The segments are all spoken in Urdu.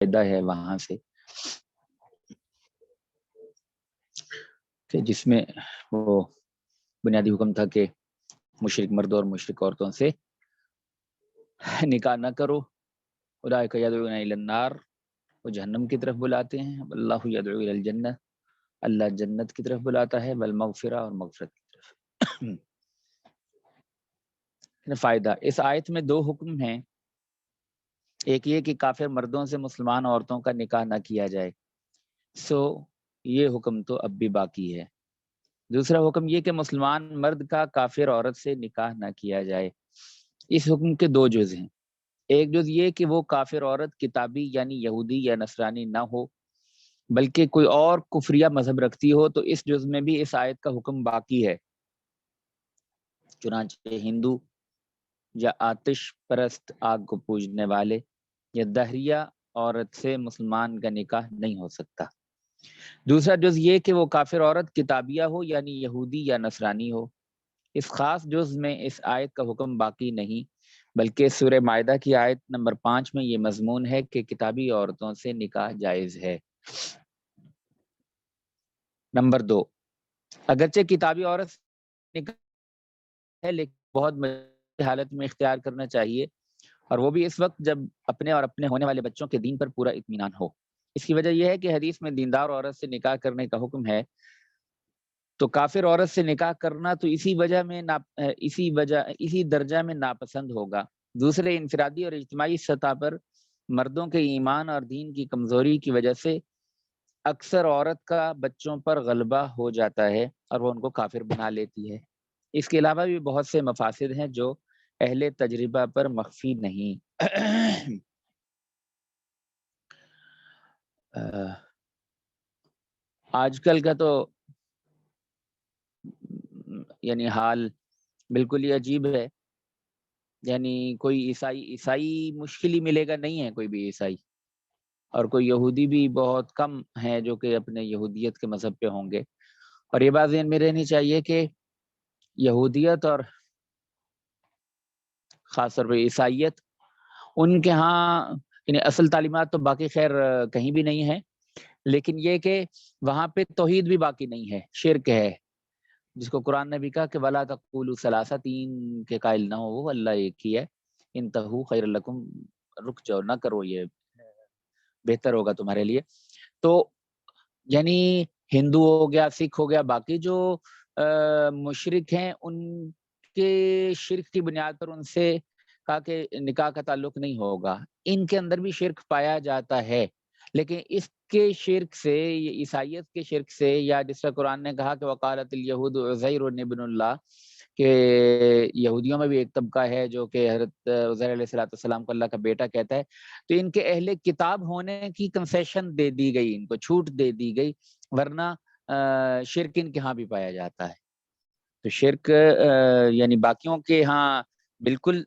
فائدہ ہے وہاں سے کہ جس میں وہ بنیادی حکم تھا کہ مشرک مردوں اور مشرک عورتوں سے نکاح نہ کرو. اولئک یدعون الی النار، وہ جہنم کی طرف بلاتے ہیں. اللہ یدعو الی الجنہ، اللہ جنت کی طرف بلاتا ہے. والمغفرہ، اور مغفرت کی طرف. فائدہ اس آیت میں دو حکم ہیں. ایک یہ کہ کافر مردوں سے مسلمان عورتوں کا نکاح نہ کیا جائے، یہ حکم تو اب بھی باقی ہے. دوسرا حکم یہ کہ مسلمان مرد کا کافر عورت سے نکاح نہ کیا جائے. اس حکم کے دو جز ہیں. ایک جز یہ کہ وہ کافر عورت کتابی یعنی یہودی یا نصرانی نہ ہو بلکہ کوئی اور کفریہ مذہب رکھتی ہو، تو اس جز میں بھی اس آیت کا حکم باقی ہے. چنانچہ ہندو یا آتش پرست آگ کو پوجنے والے یا دہریہ عورت سے مسلمان کا نکاح نہیں ہو سکتا. دوسرا جز یہ کہ وہ کافر عورت کتابیہ ہو یعنی یہودی یا نصرانی ہو. اس خاص جز میں اس آیت کا حکم باقی نہیں، بلکہ سورہ مائدہ کی آیت نمبر 5 میں یہ مضمون ہے کہ کتابی عورتوں سے نکاح جائز ہے. نمبر 2، اگرچہ کتابی عورت سے نکاح ہے لیکن بہت مجبوری حالت میں اختیار کرنا چاہیے، اور وہ بھی اس وقت جب اپنے اور اپنے ہونے والے بچوں کے دین پر پورا اطمینان ہو. اس کی وجہ یہ ہے کہ حدیث میں دیندار عورت سے نکاح کرنے کا حکم ہے، تو کافر عورت سے نکاح کرنا تو اسی درجہ میں ناپسند ہوگا. دوسرے انفرادی اور اجتماعی سطح پر مردوں کے ایمان اور دین کی کمزوری کی وجہ سے اکثر عورت کا بچوں پر غلبہ ہو جاتا ہے اور وہ ان کو کافر بنا لیتی ہے. اس کے علاوہ بھی بہت سے مفاسد ہیں جو اہل تجربہ پر مخفی نہیں. آج کل کا تو یعنی حال بالکل ہی عجیب ہے. یعنی کوئی عیسائی مشکل ہی ملے گا نہیں ہے کوئی بھی عیسائی، اور کوئی یہودی بھی بہت کم ہیں جو کہ اپنے یہودیت کے مذہب پہ ہوں گے. اور یہ بات ذہن میں رہنی چاہیے کہ یہودیت اور خاص طور پہ عیسائیت، ان کے ہاں یعنی اصل تعلیمات تو باقی خیر کہیں بھی نہیں ہے، لیکن یہ کہ وہاں پہ توحید بھی باقی نہیں ہے، شرک ہے، جس کو قرآن نے بھی کہا کہ وَلَا تَقُولُوا ثَلَاثَةٍ، تین کے قائل نہ ہو، وہ اللہ ایک ہی ہے. انتہوا خیر لکم، رک جاؤ، نہ کرو، یہ بہتر ہوگا تمہارے لیے. تو یعنی ہندو ہو گیا، سکھ ہو گیا، باقی جو مشرک ہیں، ان کے شرک کی بنیاد پر ان سے کہا کہ نکاح کا تعلق نہیں ہوگا. ان کے اندر بھی شرک پایا جاتا ہے، لیکن اس کے شرک سے، عیسائیت کے شرک سے، یا جس طرح قرآن نے کہا کہ وقالت الیہود عزیر ابن اللہ، کہ یہودیوں میں بھی ایک طبقہ ہے جو کہ حضرت عزیر علیہ السلام کو اللہ کا بیٹا کہتا ہے، تو ان کے اہل کتاب ہونے کی کنسیشن دے دی گئی، ان کو چھوٹ دے دی گئی، ورنہ شرک ان کے ہاں بھی پایا جاتا ہے. تو شرک یعنی باقیوں کے ہاں بالکل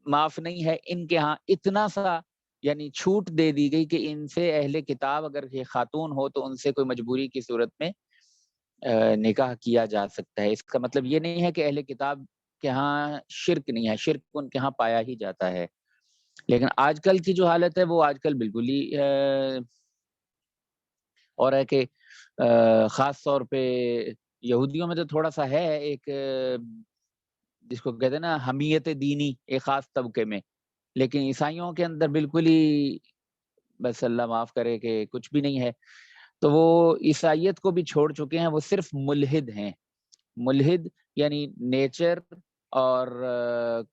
معاف نہیں ہے، ان کے ہاں اتنا سا یعنی چھوٹ دے دی گئی کہ ان سے اہل کتاب اگر یہ خاتون ہو تو ان سے کوئی مجبوری کی صورت میں نکاح کیا جا سکتا ہے. اس کا مطلب یہ نہیں ہے کہ اہل کتاب کے ہاں شرک نہیں ہے، شرک ان کے ہاں پایا ہی جاتا ہے. لیکن آج کل کی جو حالت ہے وہ آج کل بالکل ہی اور ہے کہ خاص طور پہ یہودیوں میں تو تھوڑا سا ہے ایک جس کو کہتے ہیں نا حمیت دینی، ایک خاص طبقے میں، لیکن عیسائیوں کے اندر بالکل ہی بس اللہ معاف کرے کہ کچھ بھی نہیں ہے. تو وہ عیسائیت کو بھی چھوڑ چکے ہیں، وہ صرف ملحد ہیں. ملحد یعنی نیچر اور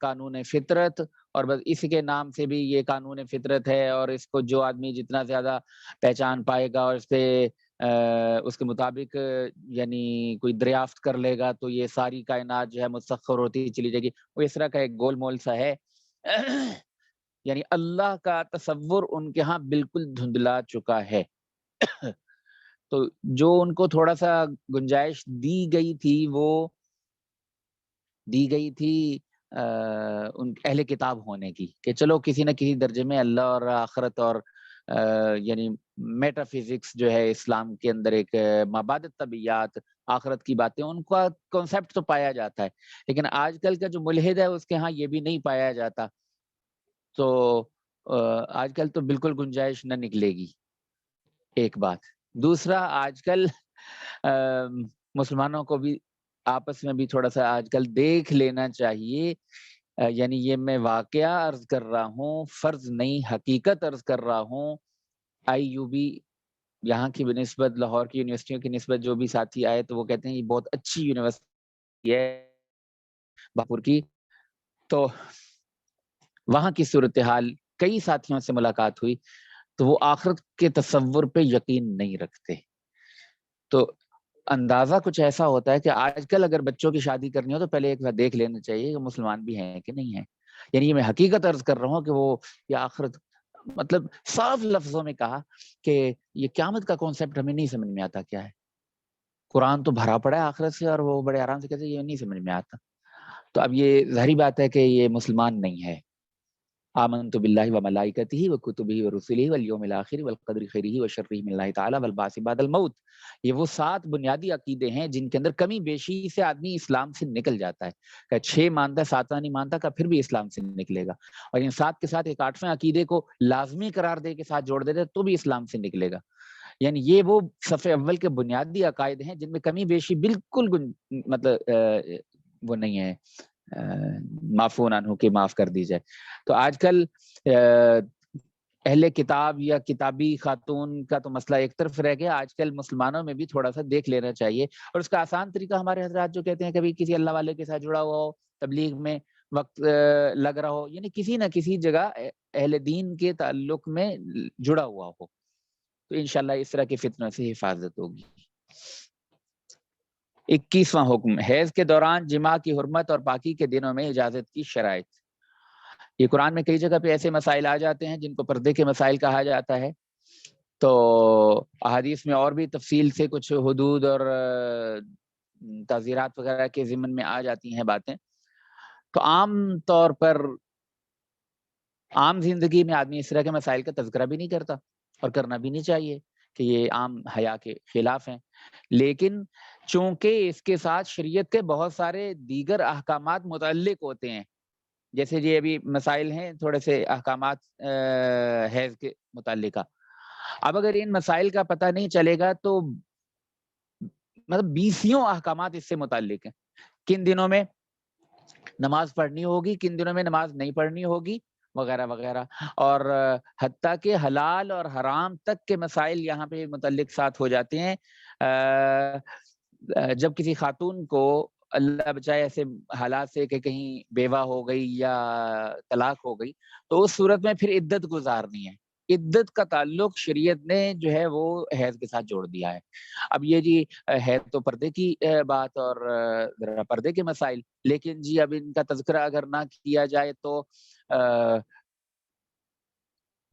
قانون فطرت، اور بس اس کے نام سے بھی یہ قانون فطرت ہے، اور اس کو جو آدمی جتنا زیادہ پہچان پائے گا اور اس کے مطابق یعنی کوئی دریافت کر لے گا تو یہ ساری کائنات جو ہے مسخر ہوتی چلی جائے گی. وہ اس طرح کا ایک گول مول سا ہے. یعنی اللہ کا تصور ان کے ہاں بالکل دھندلا چکا ہے. تو جو ان کو تھوڑا سا گنجائش دی گئی تھی وہ دی گئی تھی ان اہل کتاب ہونے کی، کہ چلو کسی نہ کسی درجے میں اللہ اور آخرت اور یعنی میٹا فزکس جو ہے اسلام کے اندر ایک مابعد طبیعیات، آخرت کی باتیں، ان کا کنسیپٹ تو پایا جاتا ہے. لیکن آج کل کا جو ملحد ہے اس کے ہاں یہ بھی نہیں پایا جاتا. تو آج کل تو بالکل گنجائش نہ نکلے گی، ایک بات۔ دوسرا، آج کل مسلمانوں کو بھی آپس میں بھی تھوڑا سا آج کل دیکھ لینا چاہیے، یعنی یہ میں واقعہ عرض کر رہا ہوں، فرض نہیں حقیقت عرض کر رہا ہوں۔ IUB یہاں کی بنسبت لاہور کی یونیورسٹیوں کی نسبت جو بھی ساتھی آئے تو وہ کہتے ہیں یہ بہت اچھی یونیورسٹی ہے باپور کی، تو وہاں کی صورتحال کئی ساتھیوں سے ملاقات ہوئی تو وہ آخرت کے تصور پہ یقین نہیں رکھتے۔ تو اندازہ کچھ ایسا ہوتا ہے کہ آج کل اگر بچوں کی شادی کرنی ہو تو پہلے ایک بار دیکھ لینا چاہیے کہ مسلمان بھی ہیں کہ نہیں ہیں۔ یعنی یہ میں حقیقت عرض کر رہا ہوں کہ وہ یہ آخرت، مطلب صاف لفظوں میں کہا کہ یہ قیامت کا کانسیپٹ ہمیں نہیں سمجھ میں آتا کیا ہے۔ قرآن تو بھرا پڑا ہے آخرت سے اور وہ بڑے آرام سے کہتے ہیں یہ نہیں سمجھ میں آتا۔ تو اب یہ ظاہری بات ہے کہ یہ مسلمان نہیں ہے۔ آمنت باللہ وملائکتہ وکتبہ ورسلہ والیوم الآخر والقدر خیرہ وشرہ من اللہ تعالی والبعث بعد الموت۔ یہ وہ 7 بنیادی عقیدے ہیں جن کے اندر کمی بیشی سے آدمی اسلام سے نکل جاتا ہے۔ کہ 6 مانتا ہے 7واں نہیں مانتا کا پھر بھی اسلام سے نکلے گا، اور ان 7 کے ساتھ ایک 8ویں عقیدے کو لازمی قرار دے کے ساتھ جوڑ دے تو بھی اسلام سے نکلے گا۔ یعنی یہ وہ صف اول کے بنیادی عقائد ہیں جن میں کمی بیشی بالکل مطلب وہ نہیں ہے، معفون عنہ کہ معاف کر دی جائے۔ تو آج کل اہل کتاب یا کتابی خاتون کا تو مسئلہ ایک طرف رہ گیا، آج کل مسلمانوں میں بھی تھوڑا سا دیکھ لینا چاہیے۔ اور اس کا آسان طریقہ ہمارے حضرات جو کہتے ہیں کبھی کسی اللہ والے کے ساتھ جڑا ہوا ہو، تبلیغ میں وقت لگ رہا ہو، یعنی کسی نہ کسی جگہ اہل دین کے تعلق میں جڑا ہوا ہو، تو انشاءاللہ اس طرح کی فتنوں سے حفاظت ہوگی۔ 21واں حکم، حیض کے دوران جماع کی حرمت اور باقی کے دنوں میں اجازت کی شرائط۔ یہ قرآن میں کئی جگہ پہ ایسے مسائل آ جاتے ہیں جن کو پردے کے مسائل کہا جاتا ہے، تو احادیث میں اور بھی تفصیل سے کچھ حدود اور تعزیرات وغیرہ کے ضمن میں آ جاتی ہیں باتیں۔ تو عام طور پر عام زندگی میں آدمی اس طرح کے مسائل کا تذکرہ بھی نہیں کرتا اور کرنا بھی نہیں چاہیے کہ یہ عام حیا کے خلاف ہیں، لیکن چونکہ اس کے ساتھ شریعت کے بہت سارے دیگر احکامات متعلق ہوتے ہیں، جیسے یہ ابھی مسائل ہیں تھوڑے سے احکامات حیض کے متعلقہ، اب اگر ان مسائل کا پتہ نہیں چلے گا تو مطلب 20 احکامات اس سے متعلق ہیں، کن دنوں میں نماز پڑھنی ہوگی، کن دنوں میں نماز نہیں پڑھنی ہوگی، وغیرہ وغیرہ، اور حتیٰ کہ حلال اور حرام تک کے مسائل یہاں پہ متعلق ساتھ ہو جاتے ہیں۔ جب کسی خاتون کو اللہ بچائے ایسے حالات سے کہ کہیں بیوہ ہو گئی یا طلاق ہو گئی تو اس صورت میں پھر عدت گزارنی ہے۔ عدت کا تعلق شریعت نے جو ہے وہ حیض کے ساتھ جوڑ دیا ہے۔ اب یہ جی ہے تو پردے کی بات اور پردے کے مسائل، لیکن جی اب ان کا تذکرہ اگر نہ کیا جائے تو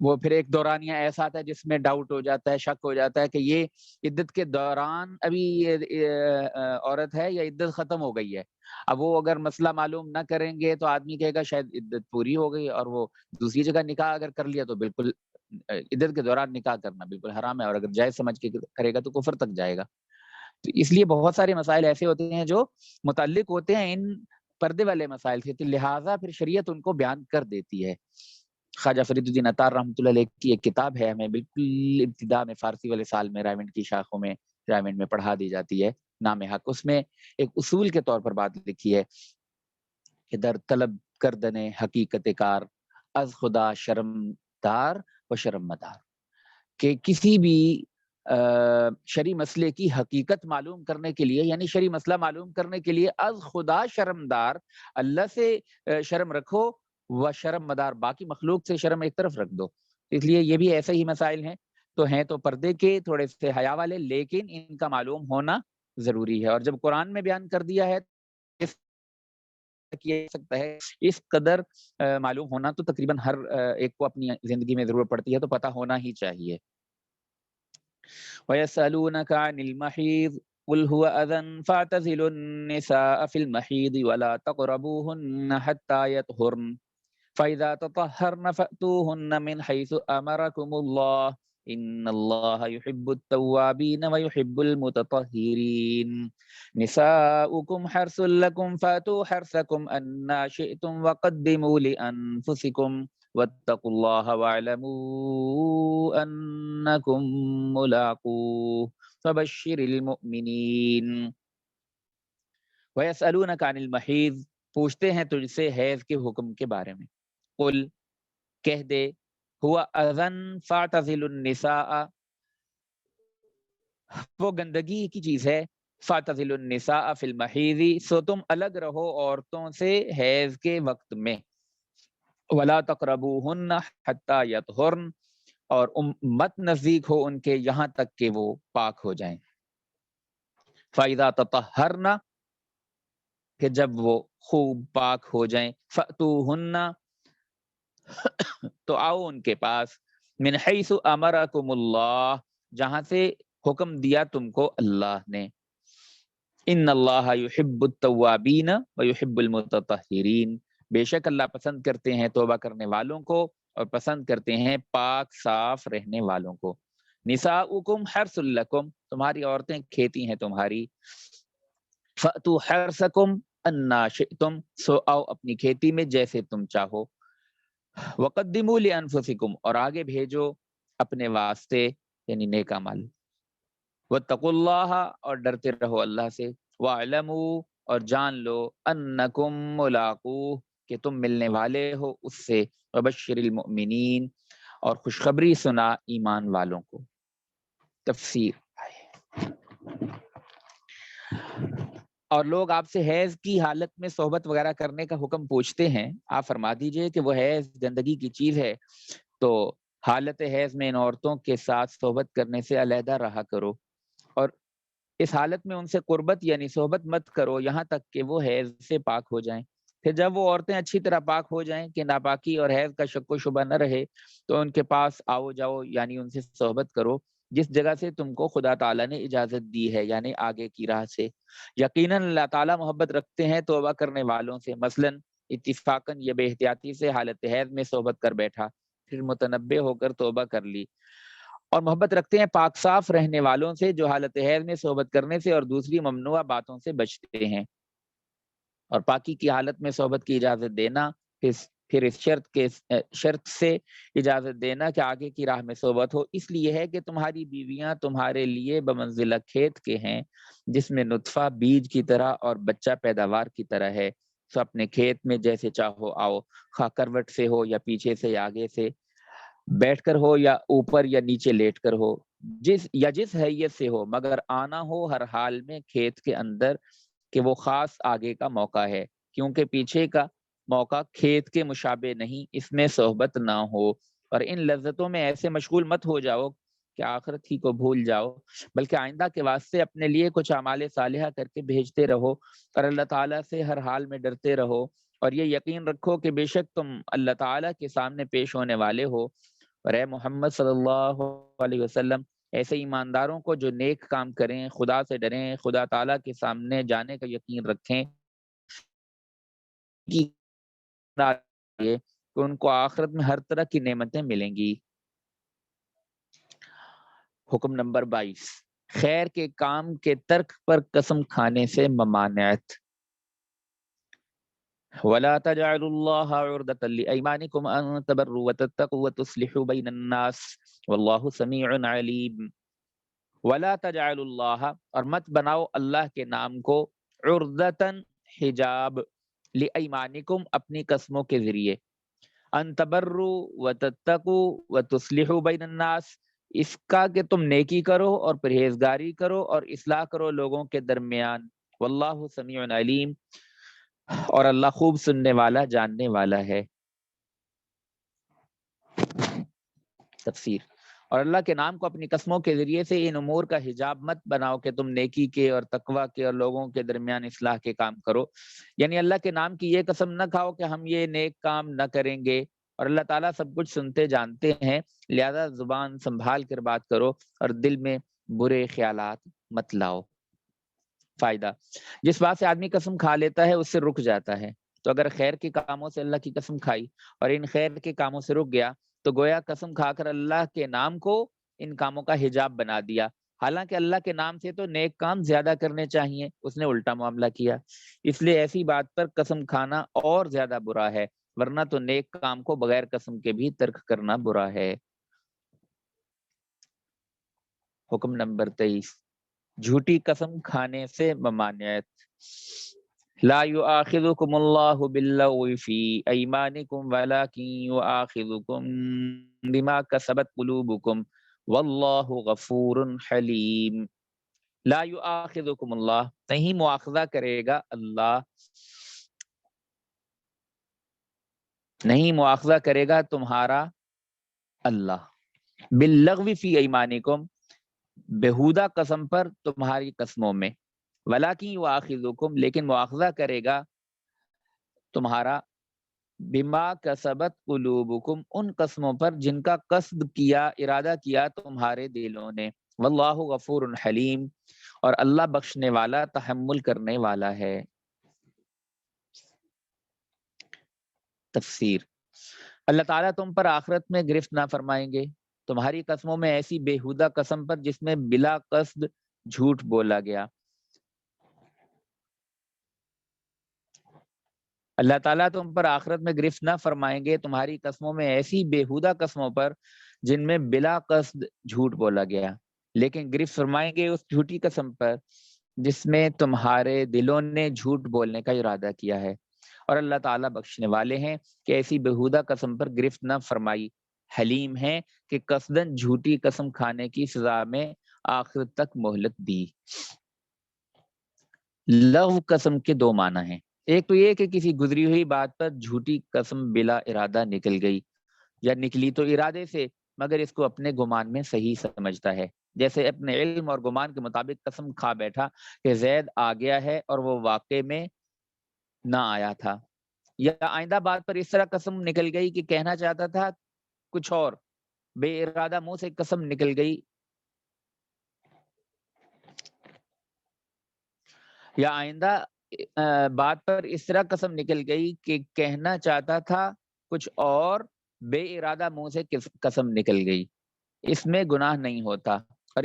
وہ پھر ایک دورانیہ ایسا آتا ہے جس میں ڈاؤٹ ہو جاتا ہے، شک ہو جاتا ہے کہ یہ عدت کے دوران ابھی عورت ہے یا عدت ختم ہو گئی ہے۔ اب وہ اگر مسئلہ معلوم نہ کریں گے تو آدمی کہے گا شاید عدت پوری ہو گئی، اور وہ دوسری جگہ نکاح اگر کر لیا تو بالکل عدت کے دوران نکاح کرنا بالکل حرام ہے، اور اگر جائز سمجھ کے کرے گا تو کفر تک جائے گا۔ تو اس لیے بہت سارے مسائل ایسے ہوتے ہیں جو متعلق ہوتے ہیں ان پردے والے مسائل سے، تو لہٰذا پھر شریعت ان کو بیان کر دیتی ہے۔ خواجہ فرید الدین عطار رحمۃ اللہ علیہ کی ایک کتاب ہے، ہمیں بالکل ابتدا میں فارسی والے سال میں رائمنڈ کی شاخوں میں رائمنڈ میں پڑھا دی جاتی ہے، نام حق، اس میں ایک اصول کے طور پر بات لکھی ہے کہ در طلب کردن حقیقت کار از خدا شرم دار و شرم مدار، کہ کسی بھی شرعی مسئلے کی حقیقت معلوم کرنے کے لیے، یعنی شرعی مسئلہ معلوم کرنے کے لیے از خدا شرمدار، اللہ سے شرم رکھو، و شرم مدار، باقی مخلوق سے شرم ایک طرف رکھ دو۔ اس لیے یہ بھی ایسے ہی مسائل ہیں تو پردے کے تھوڑے سے حیا والے، لیکن ان کا معلوم ہونا ضروری ہے، اور جب قرآن میں بیان کر دیا ہے کیا سکتا ہے اس قدر معلوم ہونا تو تقریباً ہر ایک کو اپنی زندگی میں ضرورت پڑتی ہے، تو پتہ ہونا ہی چاہیے۔ وَيَسْأَلُونَكَ عَنِ الْمَحِيضِ قُلْ هُوَ أَذًى فَاعْتَزِلُوا النِّسَاءَ فِي الْمَحِيضِ وَلَا تَقْرَبُوهُنَّ حَتَّى يَطْهُرْنَ فَإِذَا تَطَهَّرْنَ فَأْتُوهُنَّ مِنْ حَيْثُ أَمَرَكُمُ اللَّهُ إِنَّ اللَّهَ يُحِبُّ التَّوَّابِينَ وَيُحِبُّ الْمُتَطَهِّرِينَ نِسَاؤُكُمْ حَرْثٌ لَكُمْ فَأْتُوا حَرْثَكُمْ أَنَّىٰ شِئْتُمْ وَقَدِّمُوا لِأَنفُسِكُمْ واتقوا اللہ واعلموا انکم ملاقوہ فبشر المؤمنین۔ ویسألونک عن المحیض، پوچھتے ہیں تجھ سے حیض کے حکم کے بارے میں۔ قل، کہہ دے، ہوا اذن فاعتزلوا النساء، وہ گندگی کی چیز ہے، فاعتزلوا النساء فی المحیض، سو تم الگ رہو عورتوں سے حیض کے وقت میں، ولا تقربوہن حتی یطہرن، اور مت نزدیک ہو ان کے یہاں تک کہ وہ پاک ہو جائیں۔ فَإِذَا تَطَهَّرْنَ، کہ جب وہ خوب پاک ہو جائیں، فَأْتُوهُنَّ، تو آؤ ان کے پاس، من حیث امرکم اللہ، جہاں سے حکم دیا تم کو اللہ نے، ان اللہ یحب التوابین ویحب المتطہرین، بے شک اللہ پسند کرتے ہیں توبہ کرنے والوں کو اور پسند کرتے ہیں پاک صاف رہنے والوں کو۔ نساؤکم حرث لکم، تمہاری عورتیں کھیتی ہیں تمہاری، فأتوا حرثکم انا شئتم، سو آؤ اپنی کھیتی میں جیسے تم چاہو، وقدموا لانفسکم، اور آگے بھیجو اپنے واسطے یعنی نیک اعمال، واتقوا اللہ، اور ڈرتے رہو اللہ سے، واعلموا، اور جان لو، انکم ملاقوہ، کہ تم ملنے والے ہو اس سے، وبشر المؤمنین، اور خوشخبری سنا ایمان والوں کو۔ تفسیر، اور لوگ آپ سے حیض کی حالت میں صحبت وغیرہ کرنے کا حکم پوچھتے ہیں، آپ فرما دیجئے کہ وہ حیض گندگی کی چیز ہے، تو حالت حیض میں ان عورتوں کے ساتھ صحبت کرنے سے علیحدہ رہا کرو، اور اس حالت میں ان سے قربت یعنی صحبت مت کرو یہاں تک کہ وہ حیض سے پاک ہو جائیں۔ پھر جب وہ عورتیں اچھی طرح پاک ہو جائیں کہ ناپاکی اور حیض کا شک و شبہ نہ رہے، تو ان کے پاس آؤ جاؤ یعنی ان سے صحبت کرو جس جگہ سے تم کو خدا تعالیٰ نے اجازت دی ہے، یعنی آگے کی راہ سے۔ یقیناً اللہ تعالیٰ محبت رکھتے ہیں توبہ کرنے والوں سے، مثلاً اتفاقاً یہ بے احتیاطی سے حالت حیض میں صحبت کر بیٹھا، پھر متنبہ ہو کر توبہ کر لی، اور محبت رکھتے ہیں پاک صاف رہنے والوں سے جو حالت حیض میں صحبت کرنے سے اور دوسری ممنوع باتوں سے بچتے ہیں، اور پاکی کی حالت میں صحبت کی اجازت دینا، پھر اس شرط سے اجازت دینا کہ آگے کی راہ میں صحبت ہو، اس لیے ہے کہ تمہاری بیویاں تمہارے لیے بمنزلہ کھیت کے ہیں جس میں نطفہ بیج کی طرح اور بچہ پیداوار کی طرح ہے، سو اپنے کھیت میں جیسے چاہو آؤ، خواہ کروٹ سے ہو یا پیچھے سے یا آگے سے، بیٹھ کر ہو یا اوپر یا نیچے لیٹ کر ہو، جس حیثیت سے ہو، مگر آنا ہو ہر حال میں کھیت کے اندر، کہ وہ خاص آگے کا موقع ہے، کیونکہ پیچھے کا موقع کھیت کے مشابہ نہیں، اس میں صحبت نہ ہو، اور ان لذتوں میں ایسے مشغول مت ہو جاؤ کہ آخرت ہی کو بھول جاؤ، بلکہ آئندہ کے واسطے اپنے لیے کچھ اعمال صالحہ کر کے بھیجتے رہو، اور اللہ تعالیٰ سے ہر حال میں ڈرتے رہو، اور یہ یقین رکھو کہ بے شک تم اللہ تعالیٰ کے سامنے پیش ہونے والے ہو، اور اے محمد صلی اللہ علیہ وسلم ایسے ایمانداروں کو جو نیک کام کریں، خدا سے ڈریں، خدا تعالیٰ کے سامنے جانے کا یقین رکھیں کہ ان کو آخرت میں ہر طرح کی نعمتیں ملیں گی۔ حکم نمبر 22، خیر کے کام کے ترک پر قسم کھانے سے ممانعت۔ وَلَا تَجْعَلُوا اللَّهَ عُرْضَةً لِأَيْمَانِكُمْ أَن تَبَرُّوا وَتَتَّقُوا وَتُصْلِحُوا بَيْنَ النَّاسِ وَاللَّهُ سَمِيعٌ عَلِيمٌ۔ وَلَا تَجْعَلُوا اللَّهَ، اور مت بناؤ اللہ کے نام کو، عُرْضَةً حجاب، لِأَيْمَانِكُمْ اپنی قسموں کے ذریعے، ان تبروا وتتقوا وتصلحوا بین الناس، اس کا کہ تم نیکی کرو اور پرہیزگاری کرو اور اصلاح کرو لوگوں کے درمیان، واللہ سمیع علیم، اور اللہ خوب سننے والا جاننے والا ہے۔ تفسیر، اور اللہ کے نام کو اپنی قسموں کے ذریعے سے ان امور کا حجاب مت بناؤ کہ تم نیکی کے اور تقوی کے اور لوگوں کے درمیان اصلاح کے کام کرو، یعنی اللہ کے نام کی یہ قسم نہ کھاؤ کہ ہم یہ نیک کام نہ کریں گے، اور اللہ تعالیٰ سب کچھ سنتے جانتے ہیں، لہذا زبان سنبھال کر بات کرو اور دل میں برے خیالات مت لاؤ۔ فائدہ، جس بات سے آدمی قسم کھا لیتا ہے اس سے رک جاتا ہے، تو اگر خیر کے کاموں سے اللہ کی قسم کھائی اور ان خیر کے کاموں سے رک گیا تو گویا قسم کھا کر اللہ کے نام کو ان کاموں کا حجاب بنا دیا، حالانکہ اللہ کے نام سے تو نیک کام زیادہ کرنے چاہیے، اس نے الٹا معاملہ کیا، اس لیے ایسی بات پر قسم کھانا اور زیادہ برا ہے، ورنہ تو نیک کام کو بغیر قسم کے بھی ترک کرنا برا ہے۔ حکم نمبر 23، جھوٹی قسم کھانے سے ممانعت۔ لا یؤاخذکم اللہ باللغو فی ایمانکم ولکن یؤاخذکم بما کسبت قلوبکم واللہ غفور حلیم۔ لا یؤاخذکم اللہ، نہیں مواخذہ کرے گا اللہ، نہیں مواخذہ کرے گا تمہارا اللہ، باللغو فی ایمانکم، بہودہ قسم پر تمہاری قسموں میں، ولیکن یؤاخذکم، لیکن مواخذہ کرے گا تمہارا، بما کسبت قلوبکم، ان قسموں پر جن کا قصد کیا، ارادہ کیا تمہارے دلوں نے، واللہ غفور حلیم، اور اللہ بخشنے والا، تحمل کرنے والا ہے۔ تفسیر، اللہ تعالیٰ تم پر آخرت میں گرفت نہ فرمائیں گے تمہاری قسموں میں ایسی بےہودہ قسم پر جس میں بلا قصد جھوٹ بولا گیا۔ اللہ تعالیٰ تم پر آخرت میں گرفت نہ فرمائیں گے تمہاری قسموں میں ایسی بےہودہ قسموں پر جن میں بلا قصد جھوٹ بولا گیا، لیکن گرفت فرمائیں گے اس جھوٹی قسم پر جس میں تمہارے دلوں نے جھوٹ بولنے کا ارادہ کیا ہے، اور اللہ تعالیٰ بخشنے والے ہیں کہ ایسی بےہودہ قسم پر گرفت نہ فرمائی، حلیم ہیں کہ قصداً جھوٹی قسم کھانے کی سزا میں آخرت تک مہلت دی۔ لغو قسم کے دو معنی ہیں، ایک تو یہ کہ کسی گزری ہوئی بات پر جھوٹی قسم بلا ارادہ نکل گئی، یا نکلی تو ارادے سے مگر اس کو اپنے گمان میں صحیح سمجھتا ہے، جیسے اپنے علم اور گمان کے مطابق قسم کھا بیٹھا کہ زید آ گیا ہے اور وہ واقع میں نہ آیا تھا، یا آئندہ بات پر اس طرح قسم نکل گئی کہ کہنا چاہتا تھا کچھ اور، بے ارادہ منہ سے قسم نکل گئی، یا آئندہ بات پر اس طرح قسم نکل گئی کہ کہنا چاہتا تھا کچھ اور، بے ارادہ منہ سے قسم نکل گئی، اس میں گناہ نہیں ہوتا، اور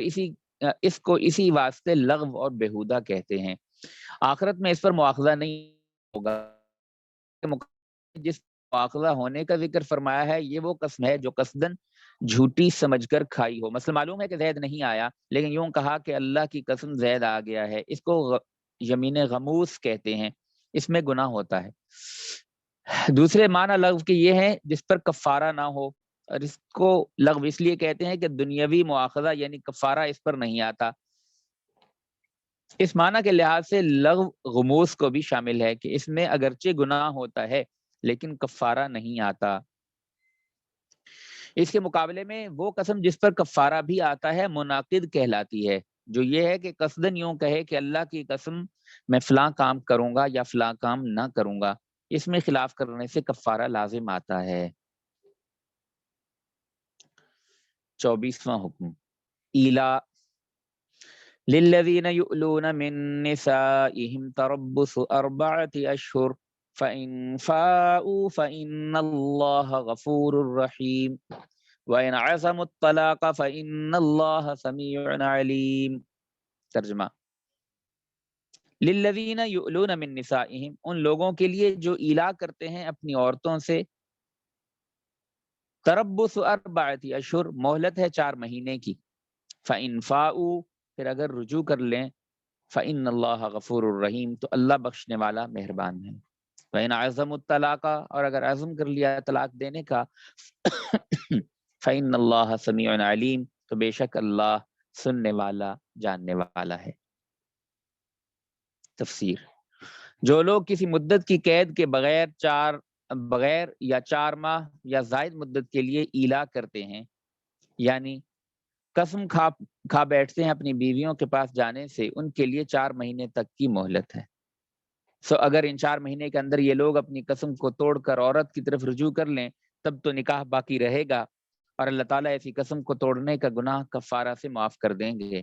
اس کو اسی واسطے لغو اور بےہودہ کہتے ہیں۔ آخرت میں اس پر مواخذہ نہیں ہوگا، جس مواخذہ ہونے کا ذکر فرمایا ہے یہ وہ قسم ہے جو قصداً جھوٹی سمجھ کر کھائی ہو۔ مثلا معلوم ہے کہ زید نہیں آیا لیکن یوں کہا کہ اللہ کی قسم زید آ گیا ہے، اس کو یمین غموس کہتے ہیں، اس میں گناہ ہوتا ہے۔ دوسرے معنی لغو کے یہ ہیں جس پر کفارہ نہ ہو، اور اس کو لغو اس لیے کہتے ہیں کہ دنیاوی مواخذہ یعنی کفارہ اس پر نہیں آتا۔ اس معنی کے لحاظ سے لغو غموس کو بھی شامل ہے کہ اس میں اگرچہ گناہ ہوتا ہے لیکن کفارہ نہیں آتا۔ اس کے مقابلے میں وہ قسم جس پر کفارہ بھی آتا ہے منعقد کہلاتی ہے، جو یہ ہے کہ قصداً یوں کہے کہ اللہ کی قسم میں فلاں کام کروں گا یا فلاں کام نہ کروں گا، اس میں خلاف کرنے سے کفارہ لازم آتا ہے۔ 24واں حکم، ایلا للذین یؤلون من نسائہم تربص 4 اشہر فإن فاؤوا فإن اللہ غفور رحیم وإن عزموا الطلاق فإن اللہ سمیع علیم۔ ترجمہ، للذین یؤلون من نسائہم، ان لوگوں کے لیے جو ایلا کرتے ہیں اپنی عورتوں سے، تربص 4 اشہر، مہلت ہے 4 مہینے کی، فإن فاؤوا، پھر اگر رجوع کر لیں، فإن اللہ غفور الرحیم، تو اللہ بخشنے والا مہربان ہے، وإن عزموا الطلاق، اور اگر عزم کر لیا طلاق دینے کا، فإن اللہ سمیع علیم، تو بے شک اللہ سننے والا جاننے والا ہے۔ تفسیر، جو لوگ کسی مدت کی قید کے بغیر یا 4 ماہ یا زائد مدت کے لیے ایلا کرتے ہیں، یعنی قسم کھا بیٹھتے ہیں اپنی بیویوں کے پاس جانے سے، ان کے لیے 4 مہینے تک کی مہلت ہے۔ اگر ان 4 مہینے کے اندر یہ لوگ اپنی قسم کو توڑ کر عورت کی طرف رجوع کر لیں تب تو نکاح باقی رہے گا، اور اللہ تعالیٰ ایسی قسم کو توڑنے کا گناہ کفارہ سے معاف کر دیں گے،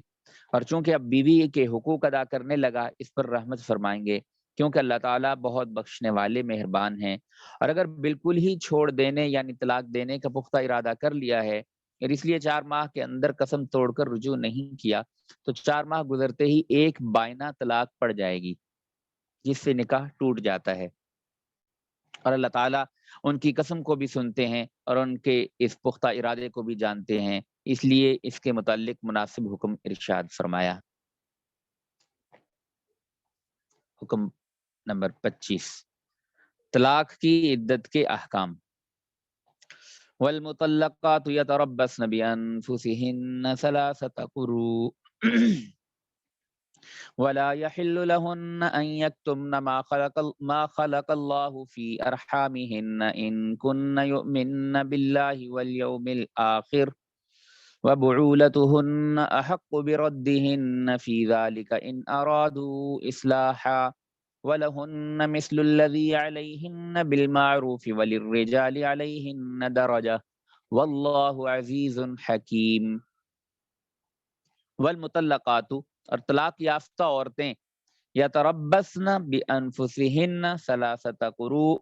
اور چونکہ اب بیوی کے حقوق ادا کرنے لگا اس پر رحمت فرمائیں گے، کیونکہ اللہ تعالیٰ بہت بخشنے والے مہربان ہیں۔ اور اگر بالکل ہی چھوڑ دینے یعنی طلاق دینے کا پختہ ارادہ کر لیا ہے اور اس لیے 4 ماہ کے اندر قسم توڑ کر رجوع نہیں کیا، تو 4 ماہ گزرتے ہی ایک بائنہ طلاق پڑ جائے گی جس سے نکاح ٹوٹ جاتا ہے، اور اللہ تعالیٰ ان کی قسم کو بھی سنتے ہیں اور ان کے اس پختہ ارادے کو بھی جانتے ہیں، اس لیے اس کے متعلق مناسب حکم ارشاد فرمایا۔ حکم نمبر 25، طلاق کی عدت کے احکام۔ والمطلقات يتربصن بأنفسهن ثلاثة قروء ولا يحل لهن أن يكتمن ما خلق الله في أرحامهن إن كن يؤمن بالله واليوم الآخر وبعولتهن أحق بردهن في ذلك إن أرادوا إصلاحا وَلَهُنَّ مِثْلُ الَّذِي عَلَيْهِنَّ بِالْمَعْرُوفِ وَلِلرِّجَالِ عَلَيْهِنَّ دَرَجَةٌ وَاللَّهُ عَزِيزٌ حَكِيمٌ۔ والمطلقات، اور طلاق یافتہ عورتیں، یتربصن بِأَنفُسِهِنَّ ثلاثة قروء،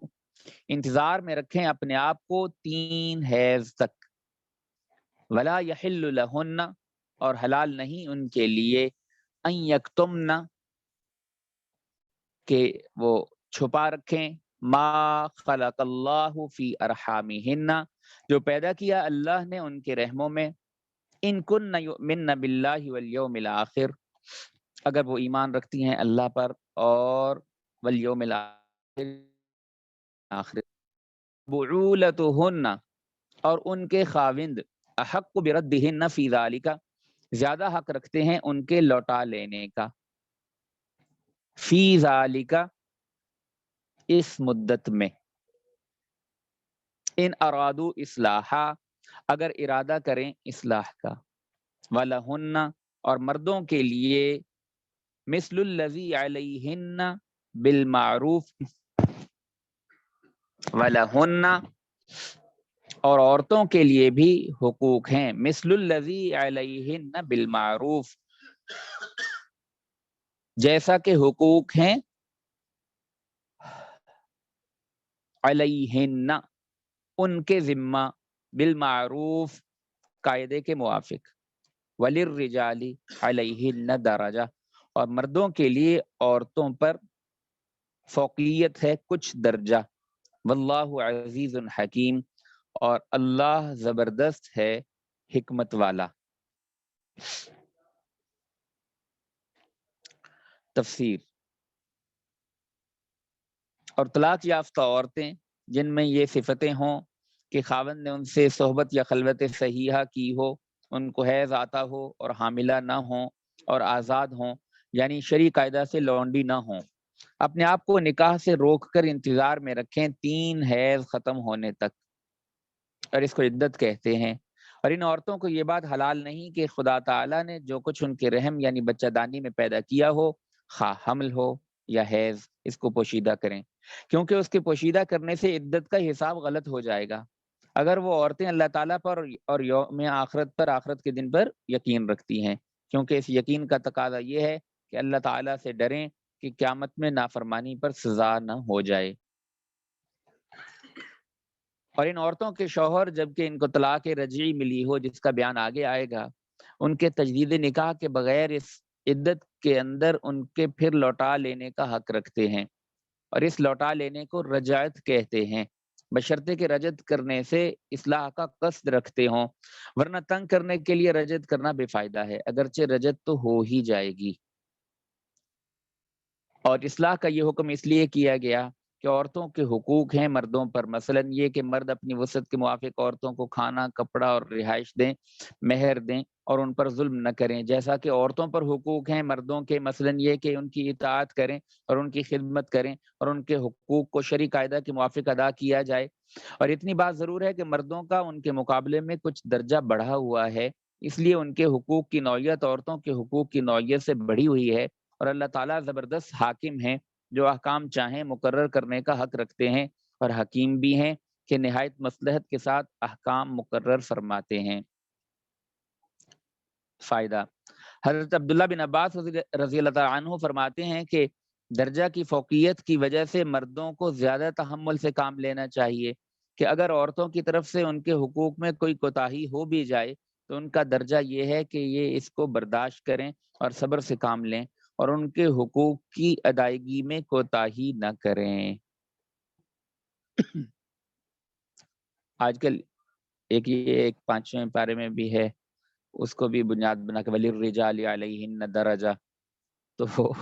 انتظار میں رکھیں اپنے آپ کو 3 حیض تک۔ ولا يحل لهن، اور حلال نہیں ان کے لیے، ان یکتمن، کہ وہ چھپا رکھیں، ما خلق اللہ فی ارحامہن، جو پیدا کیا اللہ نے ان کے رحموں میں، ان کن یؤمن باللہ والیوم الآخر، اگر وہ ایمان رکھتی ہیں اللہ پر اور والیوم الآخر، بعولتہن، اور ان کے خاوند، احق بردہن فی ذالک، زیادہ حق رکھتے ہیں ان کے لوٹا لینے کا، فی ذالک، اس مدت میں، ان ارادو اصلاحا، اگر ارادہ کریں اصلاح کا، وَلَهُنَّ، اور مردوں کے لیے، مثل الذی علیہن بالمعروف، وَلَهُنَّ، اور عورتوں کے لیے بھی حقوق ہیں، مثل الذی علیہن بالمعروف، جیسا کہ حقوق ہیں علیہن، ان کے ذمہ، بالمعروف، قاعدے کے موافق، وللرجال علیہن درجہ، اور مردوں کے لیے عورتوں پر فوقیت ہے کچھ درجہ، واللہ عزیز حکیم، اور اللہ زبردست ہے حکمت والا۔ تفسیر۔ اور طلاق یافتہ عورتیں جن میں یہ صفتیں ہوں کہ خاوند نے ان سے صحبت یا خلوت صحیحہ کی ہو، ان کو حیض آتا ہو اور حاملہ نہ ہوں اور آزاد ہوں، یعنی شرعی قاعدہ سے لونڈی نہ ہوں، اپنے آپ کو نکاح سے روک کر انتظار میں رکھیں 3 حیض ختم ہونے تک، اور اس کو عدت کہتے ہیں۔ اور ان عورتوں کو یہ بات حلال نہیں کہ خدا تعالیٰ نے جو کچھ ان کے رحم یعنی بچہ دانی میں پیدا کیا ہو، خواہ حمل ہو یا حیض، اس کو پوشیدہ کریں، کیونکہ اس کے پوشیدہ کرنے سے عدت کا حساب غلط ہو جائے گا۔ اگر وہ عورتیں اللہ تعالیٰ پر اور یوم آخرت پر، آخرت کے دن پر یقین رکھتی ہیں، کیونکہ اس یقین کا تقاضا یہ ہے کہ اللہ تعالیٰ سے ڈریں کہ قیامت میں نافرمانی پر سزا نہ ہو جائے۔ اور ان عورتوں کے شوہر جبکہ ان کو طلاق رجعی ملی ہو، جس کا بیان آگے آئے گا، ان کے تجدید نکاح کے بغیر اس عدت کے اندر ان کے پھر لوٹا لینے کا حق رکھتے ہیں، اور اس لوٹا لینے کو رجعت کہتے ہیں، بشرطے کہ رجعت کرنے سے اصلاح کا قصد رکھتے ہوں، ورنہ تنگ کرنے کے لیے رجعت کرنا بے فائدہ ہے، اگرچہ رجعت تو ہو ہی جائے گی۔ اور اصلاح کا یہ حکم اس لیے کیا گیا کہ عورتوں کے حقوق ہیں مردوں پر، مثلا یہ کہ مرد اپنی وسعت کے موافق عورتوں کو کھانا، کپڑا اور رہائش دیں، مہر دیں اور ان پر ظلم نہ کریں، جیسا کہ عورتوں پر حقوق ہیں مردوں کے، مثلا یہ کہ ان کی اطاعت کریں اور ان کی خدمت کریں اور ان کے حقوق کو شرعی قاعدہ کے موافق ادا کیا جائے۔ اور اتنی بات ضرور ہے کہ مردوں کا ان کے مقابلے میں کچھ درجہ بڑھا ہوا ہے، اس لیے ان کے حقوق کی نوعیت عورتوں کے حقوق کی نوعیت سے بڑھی ہوئی ہے، اور اللہ تعالیٰ زبردست حاکم ہیں، جو احکام چاہیں مقرر کرنے کا حق رکھتے ہیں، اور حکیم بھی ہیں کہ نہایت مصلحت کے ساتھ احکام مقرر فرماتے ہیں۔ فائدہ۔ حضرت عبداللہ بن عباس رضی اللہ تعالیٰ عنہ فرماتے ہیں کہ درجہ کی فوقیت کی وجہ سے مردوں کو زیادہ تحمل سے کام لینا چاہیے، کہ اگر عورتوں کی طرف سے ان کے حقوق میں کوئی کوتاہی ہو بھی جائے تو ان کا درجہ یہ ہے کہ یہ اس کو برداشت کریں اور صبر سے کام لیں، اور ان کے حقوق کی ادائیگی میں کوتاہی نہ کریں۔ آج کل ایک 5ویں پارے میں بھی ہے، اس کو بھی بنیاد بنا کے وَلِلرِّجَالِ عَلَيْهِنَّ دَرَجَةٌ، تو وہ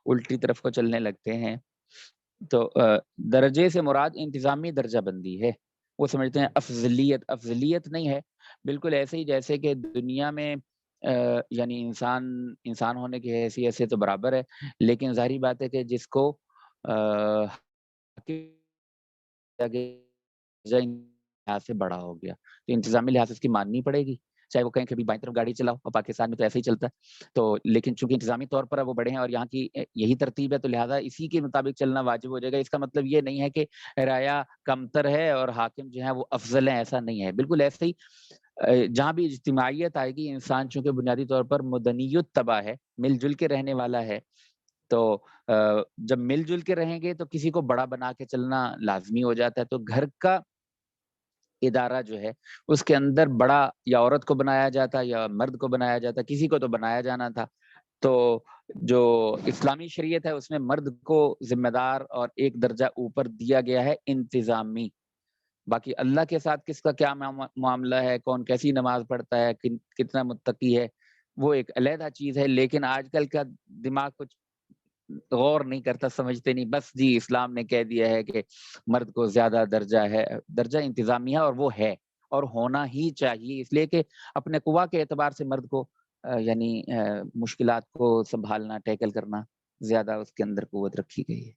الٹی طرف کو چلنے لگتے ہیں۔ تو درجے سے مراد انتظامی درجہ بندی ہے، وہ سمجھتے ہیں افضلیت، افضلیت نہیں ہے، بالکل ایسے ہی جیسے کہ دنیا میں یعنی انسان ہونے کی حیثیت سے تو برابر ہے، لیکن ظاہری بات ہے کہ جس کو لحاظ سے بڑا ہو گیا، تو انتظامی لحاظ سے اس کی ماننی پڑے گی، چاہے وہ کہیں کہ بائیں طرف گاڑی چلاؤ، اور پاکستان میں تو ایسے ہی چلتا ہے۔ تو لیکن چونکہ انتظامی طور پر وہ بڑے ہیں اور یہاں کی یہی ترتیب ہے، تو لہٰذا اسی کے مطابق چلنا واجب ہو جائے گا۔ اس کا مطلب یہ نہیں ہے کہ رعایا کمتر ہے اور حاکم جو ہے وہ افضل ہیں، ایسا نہیں ہے۔ بالکل ایسے ہی جہاں بھی اجتماعیت آئے گی، انسان چونکہ بنیادی طور پر مدنی الطبع ہے، مل جل کے رہنے والا ہے، تو جب مل جل کے رہیں گے تو کسی کو بڑا بنا کے چلنا لازمی ہو جاتا ہے۔ تو گھر کا ادارہ جو ہے اس کے اندر بڑا یا عورت کو بنایا جاتا یا مرد کو بنایا جاتا، کسی کو تو بنایا جانا تھا۔ تو جو اسلامی شریعت ہے اس میں مرد کو ذمہ دار اور ایک درجہ اوپر دیا گیا ہے انتظامی۔ باقی اللہ کے ساتھ کس کا کیا معاملہ ہے، کون کیسی نماز پڑھتا ہے، کتنا متقی ہے، وہ ایک علیحدہ چیز ہے، لیکن آج کل کا دماغ کچھ غور نہیں کرتا، سمجھتے نہیں، بس جی اسلام نے کہہ دیا ہے کہ مرد کو زیادہ درجہ ہے، درجہ انتظامی ہے اور وہ ہے اور ہونا ہی چاہیے، اس لیے کہ اپنے قوا کے اعتبار سے مرد کو یعنی مشکلات کو سنبھالنا، ٹیکل کرنا زیادہ اس کے اندر قوت رکھی گئی ہے۔